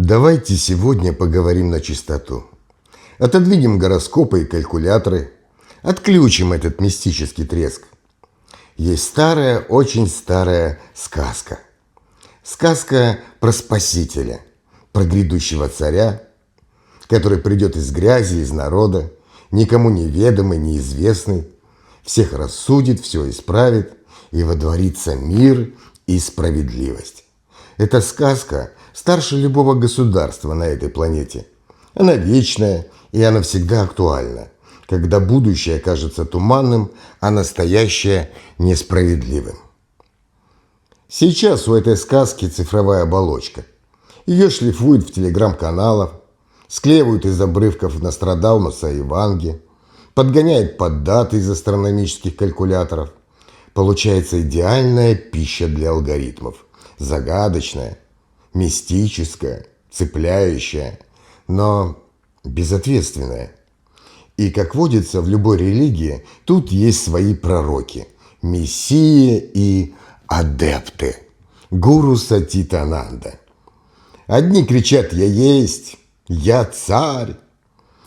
Давайте сегодня поговорим на чистоту. Отодвинем гороскопы и калькуляторы, отключим этот мистический треск. Есть старая, очень старая сказка. Сказка про спасителя, про грядущего царя, который придет из грязи, из народа, никому неведомый, неизвестный, всех рассудит, все исправит, и водворится мир и справедливость. Эта сказка старше любого государства на этой планете. Она вечная, и она всегда актуальна, когда будущее кажется туманным, а настоящее несправедливым. Сейчас у этой сказки цифровая оболочка. Ее шлифуют в телеграм-каналах, склеивают из обрывков Нострадамуса и Ванги, подгоняют под даты из астрономических калькуляторов. Получается идеальная пища для алгоритмов. Загадочная, мистическая, цепляющая, но безответственная. И, как водится в любой религии, тут есть свои пророки, мессии и адепты. Гуру Сатчитананда. Одни кричат «Я есть», «Я царь».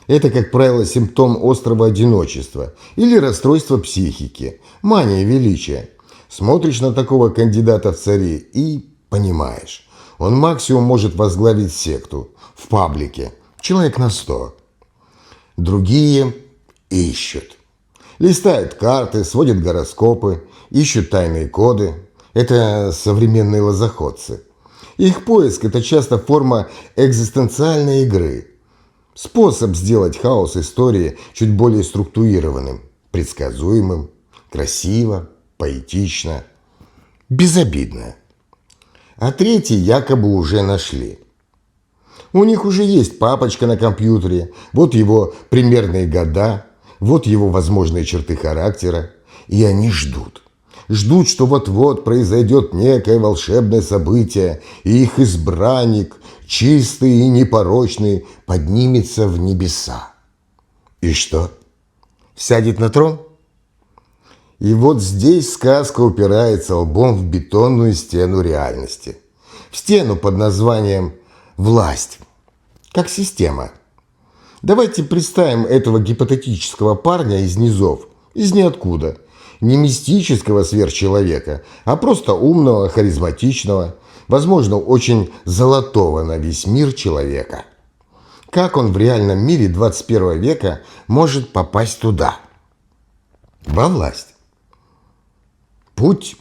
Это, как правило, симптом острого одиночества или расстройства психики, мания величия. Смотришь на такого кандидата в цари и понимаешь, он максимум может возглавить секту в паблике, человек на 100. Другие ищут. Листают карты, сводят гороскопы, ищут тайные коды. Это современные лозоходцы. Их поиск – это часто форма экзистенциальной игры. Способ сделать хаос истории чуть более структурированным, предсказуемым, красиво, поэтично, безобидно. А третьи якобы уже нашли. У них уже есть папочка на компьютере, вот его примерные года, вот его возможные черты характера, и они ждут. Ждут, что вот-вот произойдет некое волшебное событие, и их избранник, чистый и непорочный, поднимется в небеса. И что? Сядет на трон? И вот здесь сказка упирается лбом в бетонную стену реальности. В стену под названием «власть», как система. Давайте представим этого гипотетического парня из низов, из ниоткуда. Не мистического сверхчеловека, а просто умного, харизматичного, возможно, очень золотого на весь мир человека. Как он в реальном мире 21 века может попасть туда? Во власть. Путь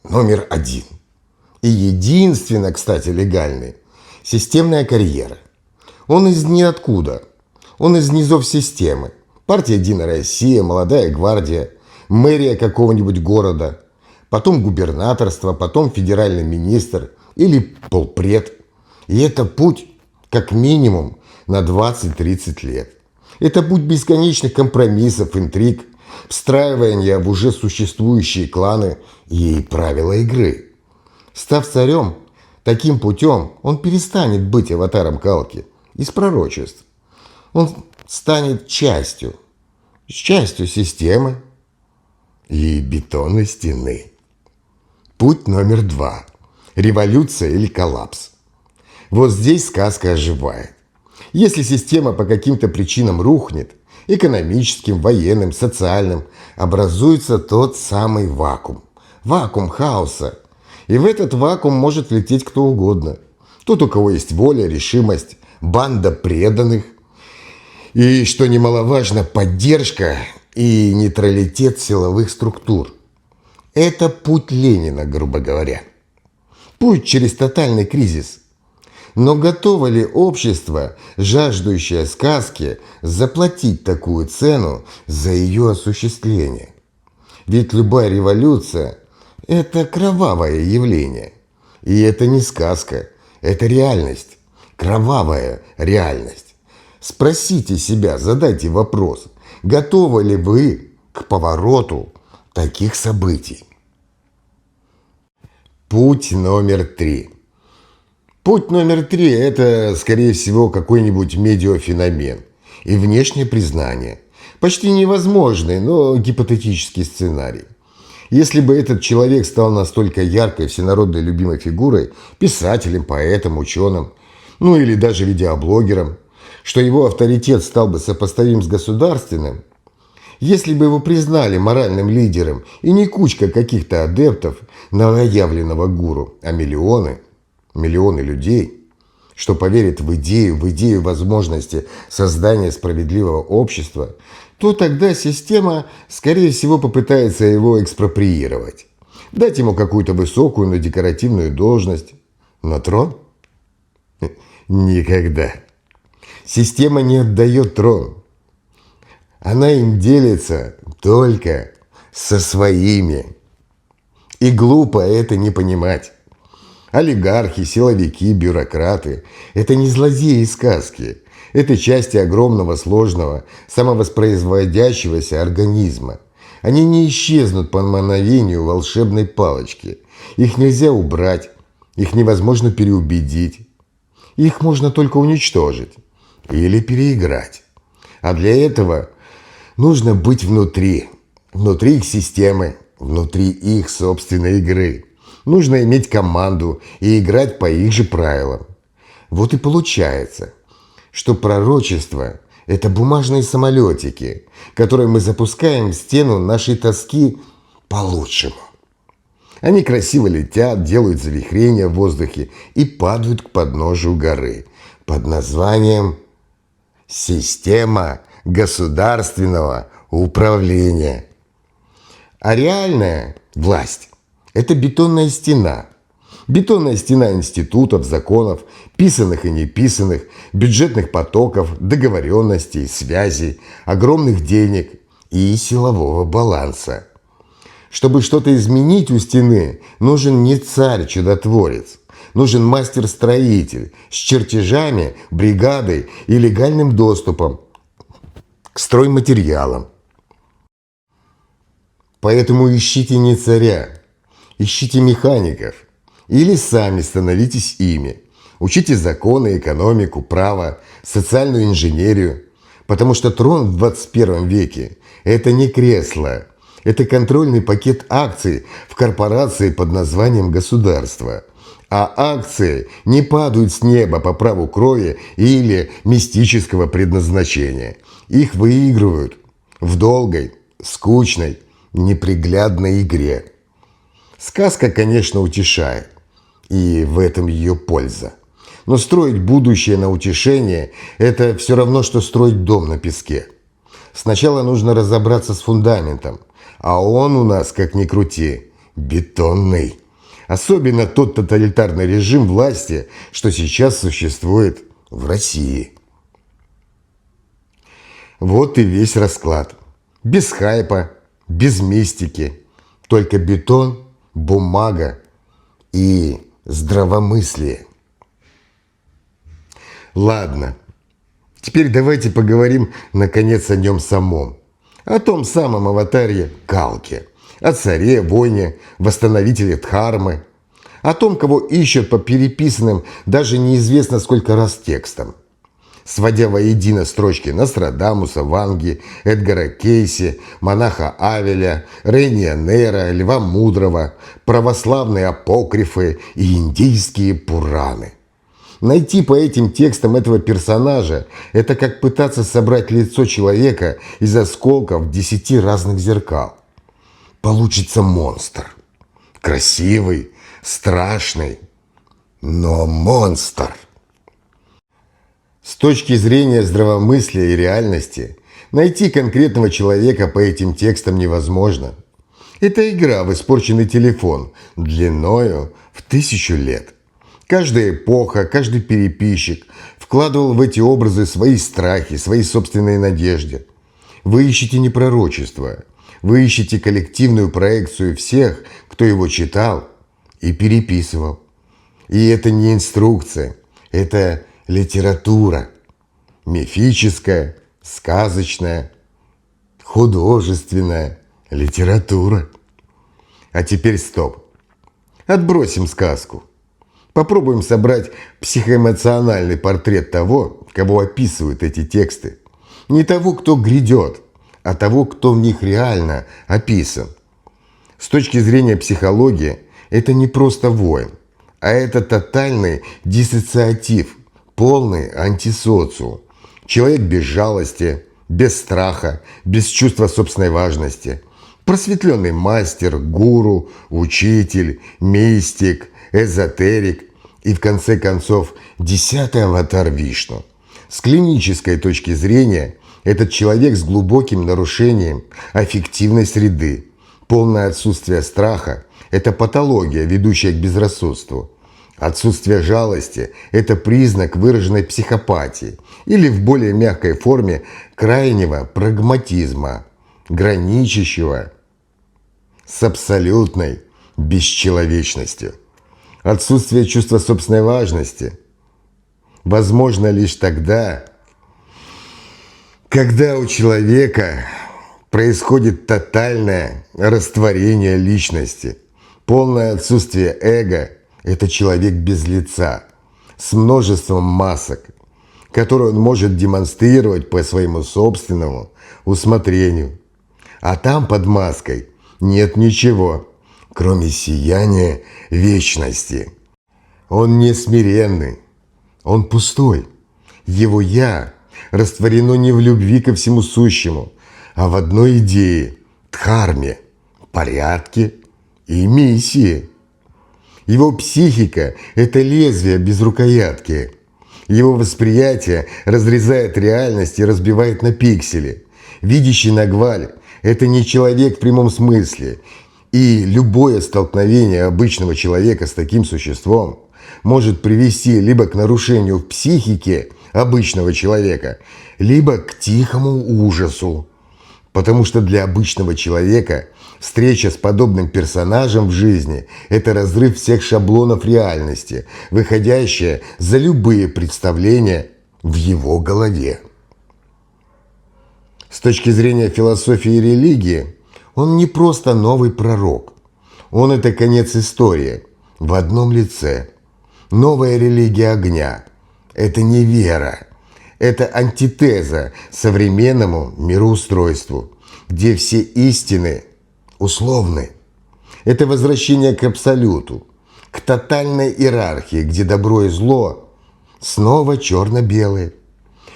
номер 1. И единственно, кстати, легальный. Системная карьера. Он из ниоткуда. Он из низов системы. Партия «Единая Россия», «Молодая гвардия», мэрия какого-нибудь города, потом губернаторство, потом федеральный министр или полпред. И это путь как минимум на 20-30 лет. Это путь бесконечных компромиссов, интриг, встраивания в уже существующие кланы и правила игры. Став царем, таким путем он перестанет быть аватаром калки из пророчеств. Он станет частью системы и бетонной стены. Путь номер 2. Революция или коллапс. Вот здесь сказка оживает. Если система по каким-то причинам рухнет, экономическим, военным, социальным, образуется тот самый вакуум. Вакуум хаоса. И в этот вакуум может влететь кто угодно. Тот, у кого есть воля, решимость, банда преданных. И, что немаловажно, поддержка и нейтралитет силовых структур. Это путь Ленина, грубо говоря. Путь через тотальный кризис. Но готово ли общество, жаждущее сказки, заплатить такую цену за ее осуществление? Ведь любая революция – это кровавое явление. И это не сказка, это реальность. Кровавая реальность. Спросите себя, задайте вопрос. Готовы ли вы к повороту таких событий? Путь номер 3. Путь номер 3 – это, скорее всего, какой-нибудь медиафеномен и внешнее признание. Почти невозможный, но гипотетический сценарий. Если бы этот человек стал настолько яркой, всенародной любимой фигурой, писателем, поэтом, ученым, ну или даже видеоблогером, что его авторитет стал бы сопоставим с государственным, если бы его признали моральным лидером и не кучка каких-то адептов новоявленного гуру, а миллионы людей, что поверят в идею возможности создания справедливого общества, то тогда система, скорее всего, попытается его экспроприировать, дать ему какую-то высокую, но декоративную должность. Но трон? Никогда. Система не отдает трон. Она им делится только со своими. И глупо это не понимать. Олигархи, силовики, бюрократы – это не злодеи из сказки. Это части огромного, сложного, самовоспроизводящегося организма. Они не исчезнут по мановению волшебной палочки. Их нельзя убрать, их невозможно переубедить. Их можно только уничтожить или переиграть. А для этого нужно быть внутри их системы, внутри их собственной игры. Нужно иметь команду и играть по их же правилам. Вот и получается, что пророчество – это бумажные самолетики, которые мы запускаем в стену нашей тоски по лучшему. Они красиво летят, делают завихрения в воздухе и падают к подножию горы под названием «Система государственного управления». А реальная власть – это бетонная стена. Бетонная стена институтов, законов, писанных и неписанных, бюджетных потоков, договоренностей, связей, огромных денег и силового баланса. Чтобы что-то изменить у стены, нужен не царь-чудотворец. Нужен мастер-строитель с чертежами, бригадой и легальным доступом к стройматериалам. Поэтому ищите не царя, ищите механиков. Или сами становитесь ими. Учите законы, экономику, право, социальную инженерию. Потому что трон в 21 веке – это не кресло. Это контрольный пакет акций в корпорации под названием «государство». А акции не падают с неба по праву крови или мистического предназначения. Их выигрывают в долгой, скучной, неприглядной игре. Сказка, конечно, утешает. И в этом ее польза. Но строить будущее на утешение – это все равно, что строить дом на песке. Сначала нужно разобраться с фундаментом, а он у нас, как ни крути, бетонный. Особенно тот тоталитарный режим власти, что сейчас существует в России. Вот и весь расклад. Без хайпа, без мистики. Только бетон, бумага и здравомыслие. Ладно, теперь давайте поговорим наконец о нем самом. О том самом аватаре Калке. О царе, воине, восстановителе Дхармы. О том, кого ищут по переписанным даже неизвестно сколько раз текстам. Сводя воедино строчки Нострадамуса, Ванги, Эдгара Кейси, монаха Авеля, Рейния Нейра, Льва Мудрого, православные апокрифы и индийские пураны. Найти по этим текстам этого персонажа – это как пытаться собрать лицо человека из осколков 10 разных зеркал. Получится монстр. Красивый, страшный, но монстр. С точки зрения здравомыслия и реальности, найти конкретного человека по этим текстам невозможно. Это игра в испорченный телефон длиною в 1000 лет. Каждая эпоха, каждый переписчик вкладывал в эти образы свои страхи, свои собственные надежды. Вы ищете не пророчество, вы ищете коллективную проекцию всех, кто его читал и переписывал. И это не инструкция, это литература. Мифическая, сказочная, художественная литература. А теперь стоп. Отбросим сказку. Попробуем собрать психоэмоциональный портрет того, кого описывают эти тексты. Не того, кто грядет, а того, кто в них реально описан. С точки зрения психологии, это не просто воин, а это тотальный диссоциатив, полный антисоциум. Человек без жалости, без страха, без чувства собственной важности. Просветленный мастер, гуру, учитель, мистик, эзотерик и, в конце концов, 10-й аватар Вишну. С клинической точки зрения, этот человек с глубоким нарушением аффективной среды. Полное отсутствие страха – это патология, ведущая к безрассудству. Отсутствие жалости – это признак выраженной психопатии или в более мягкой форме крайнего прагматизма, граничащего с абсолютной бесчеловечностью. Отсутствие чувства собственной важности возможно лишь тогда, когда у человека происходит тотальное растворение личности. Полное отсутствие эго – это человек без лица, с множеством масок, которые он может демонстрировать по своему собственному усмотрению. А там под маской нет ничего, кроме сияния вечности. Он не смиренный, он пустой. Его «я» растворено не в любви ко всему сущему, а в одной идее – дхарме, порядке и миссии. Его психика – это лезвие без рукоятки. Его восприятие разрезает реальность и разбивает на пиксели. Видящий Нагваль – это не человек в прямом смысле. И любое столкновение обычного человека с таким существом может привести либо к нарушению в психике обычного человека, либо к тихому ужасу. Потому что для обычного человека встреча с подобным персонажем в жизни – это разрыв всех шаблонов реальности, выходящая за любые представления в его голове. С точки зрения философии и религии, он не просто новый пророк. Он – это конец истории в одном лице. Новая религия огня – это не вера. Это антитеза современному мироустройству, где все истины условны. Это возвращение к абсолюту, к тотальной иерархии, где добро и зло снова черно-белые.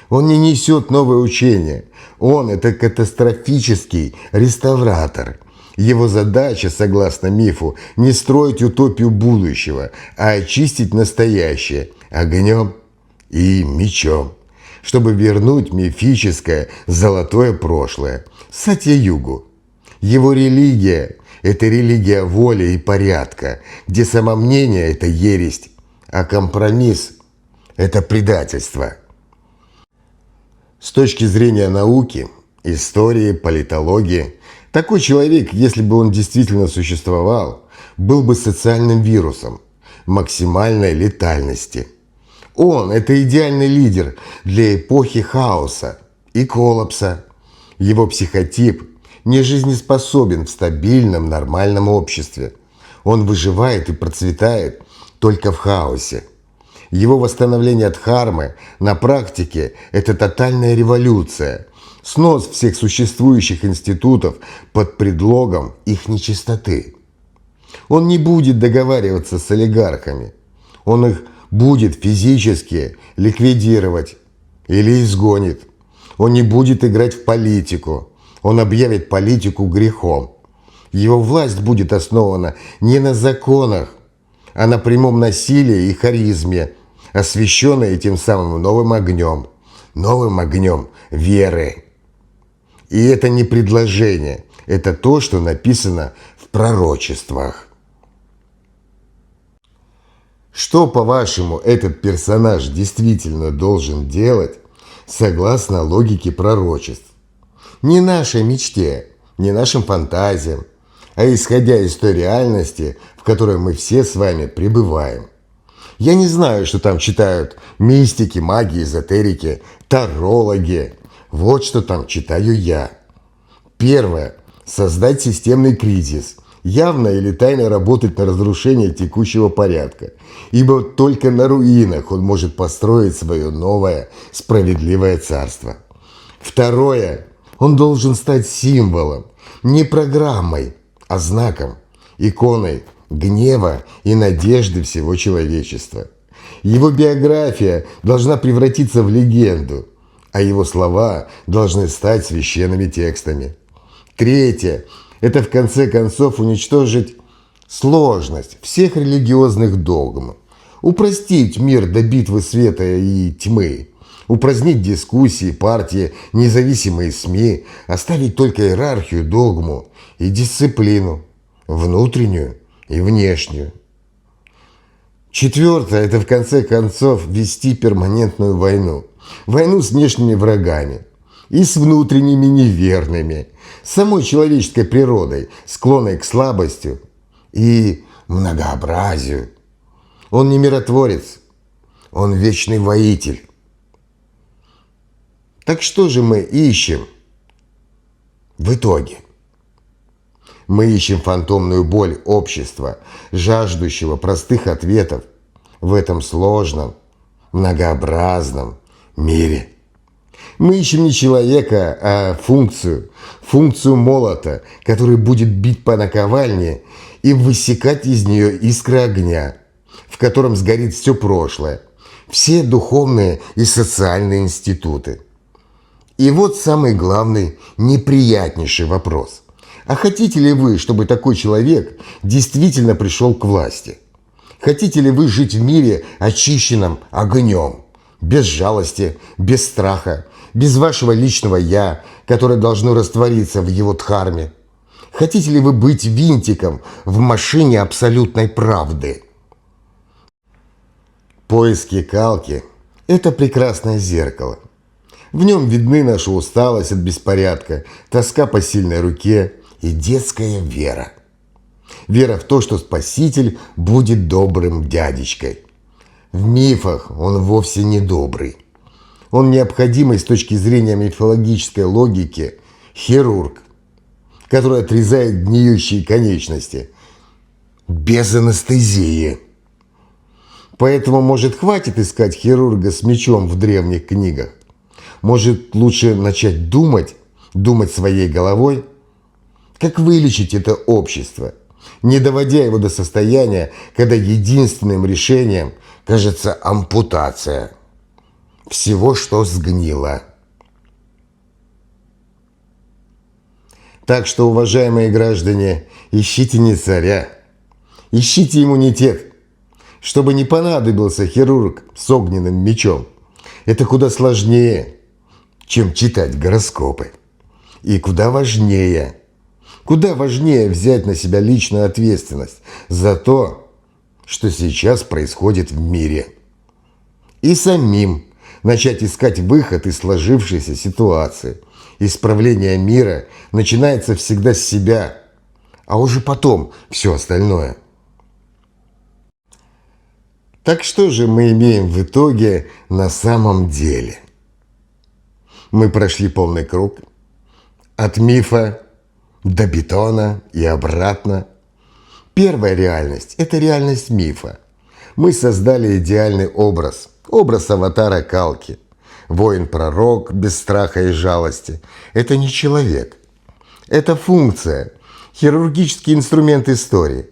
Он не несет новое учение. Он – это катастрофический реставратор. Его задача, согласно мифу, не строить утопию будущего, а очистить настоящее огнем и мечом, чтобы вернуть мифическое золотое прошлое, Сатья-югу. Его религия – это религия воли и порядка, где самомнение – это ересь, а компромисс – это предательство. С точки зрения науки, истории, политологии, такой человек, если бы он действительно существовал, был бы социальным вирусом максимальной летальности. Он – это идеальный лидер для эпохи хаоса и коллапса. Его психотип не жизнеспособен в стабильном, нормальном обществе. Он выживает и процветает только в хаосе. Его восстановление дхармы на практике – это тотальная революция, снос всех существующих институтов под предлогом их нечистоты. Он не будет договариваться с олигархами. Он их будет физически ликвидировать или изгонит. Он не будет играть в политику. Он объявит политику грехом. Его власть будет основана не на законах, а на прямом насилии и харизме, освященной тем самым новым огнем веры. И это не предложение, это то, что написано в пророчествах. Что, по-вашему, этот персонаж действительно должен делать, согласно логике пророчеств? Не нашей мечте, не нашим фантазиям, а исходя из той реальности, в которой мы все с вами пребываем. Я не знаю, что там читают мистики, маги, эзотерики, тарологи. Вот что там читаю я. Первое. Создать системный кризис. Явно или тайно работать на разрушение текущего порядка. Ибо только на руинах он может построить свое новое справедливое царство. Второе. Он должен стать символом, не программой, а знаком, иконой гнева и надежды всего человечества. Его биография должна превратиться в легенду, а его слова должны стать священными текстами. Третье – это в конце концов уничтожить сложность всех религиозных догм, упростить мир до битвы света и тьмы, упразднить дискуссии, партии, независимые СМИ, оставить только иерархию, догму и дисциплину, внутреннюю и внешнюю. Четвертое – это в конце концов вести перманентную войну. Войну с внешними врагами и с внутренними неверными, с самой человеческой природой, склонной к слабости и многообразию. Он не миротворец, он вечный воитель. Так что же мы ищем в итоге? Мы ищем фантомную боль общества, жаждущего простых ответов в этом сложном, многообразном мире. Мы ищем не человека, а функцию молота, который будет бить по наковальне и высекать из нее искры огня, в котором сгорит все прошлое, все духовные и социальные институты. И вот самый главный, неприятнейший вопрос. А хотите ли вы, чтобы такой человек действительно пришел к власти? Хотите ли вы жить в мире, очищенном огнем, без жалости, без страха, без вашего личного «я», которое должно раствориться в его дхарме? Хотите ли вы быть винтиком в машине абсолютной правды? Поиски Калки – это прекрасное зеркало. В нем видны наша усталость от беспорядка, тоска по сильной руке и детская вера. Вера в то, что Спаситель будет добрым дядечкой. В мифах он вовсе не добрый. Он необходимый с точки зрения мифологической логики хирург, который отрезает гниющие конечности без анестезии. Поэтому, может, хватит искать хирурга с мечом в древних книгах? Может, лучше начать думать своей головой? Как вылечить это общество, не доводя его до состояния, когда единственным решением кажется ампутация всего, что сгнило? Так что, уважаемые граждане, ищите не царя, ищите иммунитет, чтобы не понадобился хирург с огненным мечом. Это куда сложнее, чем читать гороскопы. И куда важнее взять на себя личную ответственность за то, что сейчас происходит в мире. И самим начать искать выход из сложившейся ситуации. Исправление мира начинается всегда с себя, а уже потом все остальное. Так что же мы имеем в итоге на самом деле? Мы прошли полный круг от мифа до бетона и обратно. Первая реальность – это реальность мифа. Мы создали идеальный образ аватара Калки. Воин-пророк без страха и жалости. Это не человек. Это функция, хирургический инструмент истории.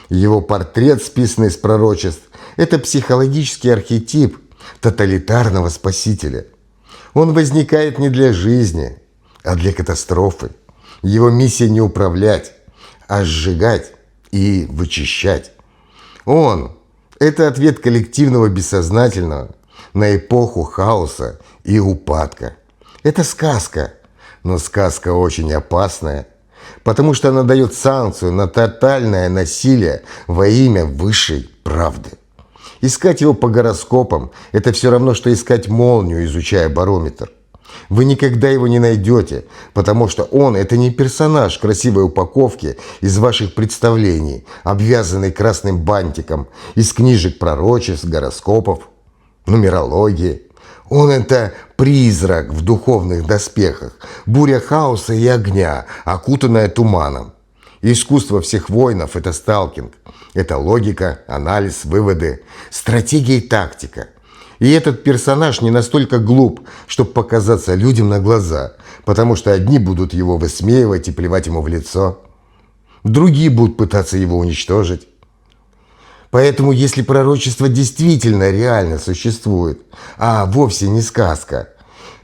Его портрет, списанный из пророчеств, это психологический архетип тоталитарного спасителя. Он возникает не для жизни, а для катастрофы. Его миссия не управлять, а сжигать и вычищать. Он – это ответ коллективного бессознательного на эпоху хаоса и упадка. Это сказка, но сказка очень опасная, потому что она дает санкцию на тотальное насилие во имя высшей правды. Искать его по гороскопам – это все равно, что искать молнию, изучая барометр. Вы никогда его не найдете, потому что он – это не персонаж красивой упаковки из ваших представлений, обвязанный красным бантиком из книжек пророчеств, гороскопов, нумерологии. Он – это призрак в духовных доспехах, буря хаоса и огня, окутанная туманом. Искусство всех воинов – это сталкинг. Это логика, анализ, выводы, стратегия и тактика. И этот персонаж не настолько глуп, чтобы показаться людям на глаза, потому что одни будут его высмеивать и плевать ему в лицо, другие будут пытаться его уничтожить. Поэтому, если пророчество действительно реально существует, а вовсе не сказка,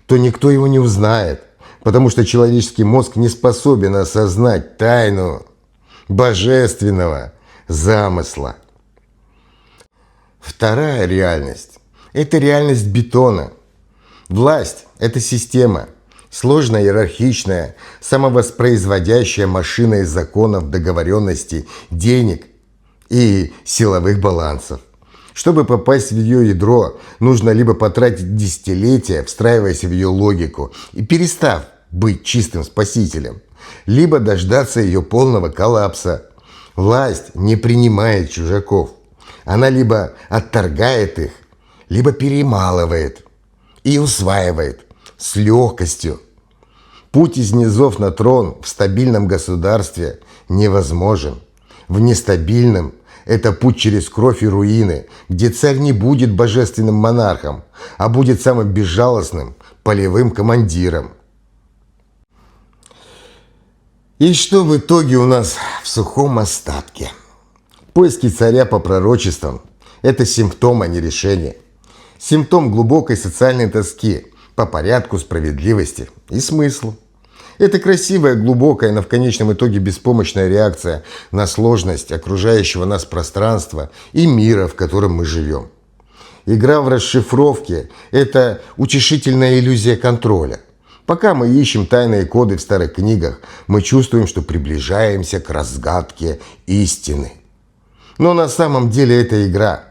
то никто его не узнает, потому что человеческий мозг не способен осознать тайну божественного замысла. Вторая реальность – это реальность бетона. Власть – это система, сложная, иерархичная, самовоспроизводящая машина из законов, договоренностей, денег и силовых балансов. Чтобы попасть в ее ядро, нужно либо потратить десятилетия, встраиваясь в ее логику и перестав быть чистым спасителем, либо дождаться ее полного коллапса. Власть не принимает чужаков. Она либо отторгает их, либо перемалывает и усваивает с легкостью. Путь из низов на трон в стабильном государстве невозможен. В нестабильном это путь через кровь и руины, где царь не будет божественным монархом, а будет самым безжалостным полевым командиром. И что в итоге у нас в сухом остатке? Поиски царя по пророчествам – это симптом, а не решение. Симптом глубокой социальной тоски по порядку, справедливости и смыслу. Это красивая, глубокая, но в конечном итоге беспомощная реакция на сложность окружающего нас пространства и мира, в котором мы живем. Игра в расшифровке – это утешительная иллюзия контроля. Пока мы ищем тайные коды в старых книгах, мы чувствуем, что приближаемся к разгадке истины. Но на самом деле это игра,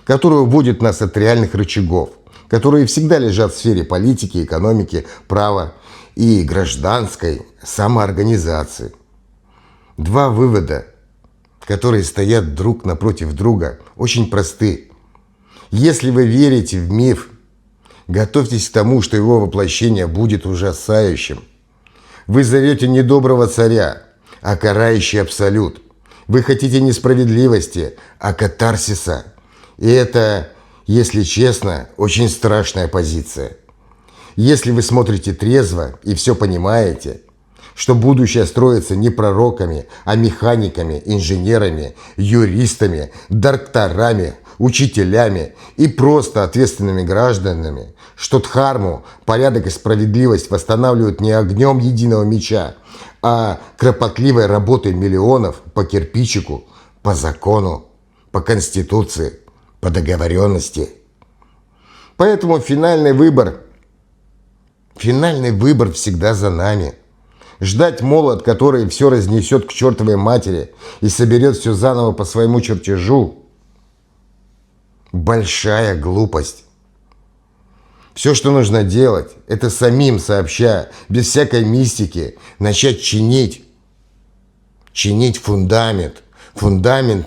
которая уводит нас от реальных рычагов, которые всегда лежат в сфере политики, экономики, права и гражданской самоорганизации. Два вывода, которые стоят друг напротив друга, очень просты. Если вы верите в миф, готовьтесь к тому, что его воплощение будет ужасающим. Вы зовете не доброго царя, а карающий абсолют. Вы хотите не справедливости, а катарсиса. И это, если честно, очень страшная позиция. Если вы смотрите трезво и все понимаете, что будущее строится не пророками, а механиками, инженерами, юристами, докторами, учителями и просто ответственными гражданами, что дхарму, порядок и справедливость восстанавливают не огнем единого меча, а кропотливой работой миллионов по кирпичику, по закону, по конституции, по договоренности. Поэтому финальный выбор всегда за нами. Ждать молот, который все разнесет к чертовой матери и соберет все заново по своему чертежу – большая глупость. Все, что нужно делать, это самим сообща, без всякой мистики, начать чинить фундамент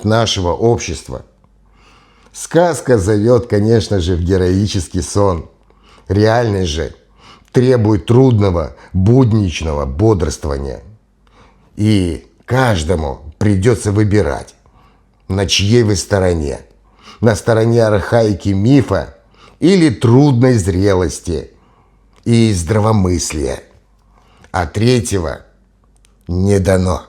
нашего общества. Сказка зовет, конечно же, в героический сон. Реальность же требует трудного, будничного бодрствования. И каждому придется выбирать, на чьей вы стороне. На стороне архаики мифа или трудной зрелости и здравомыслия. А третьего не дано.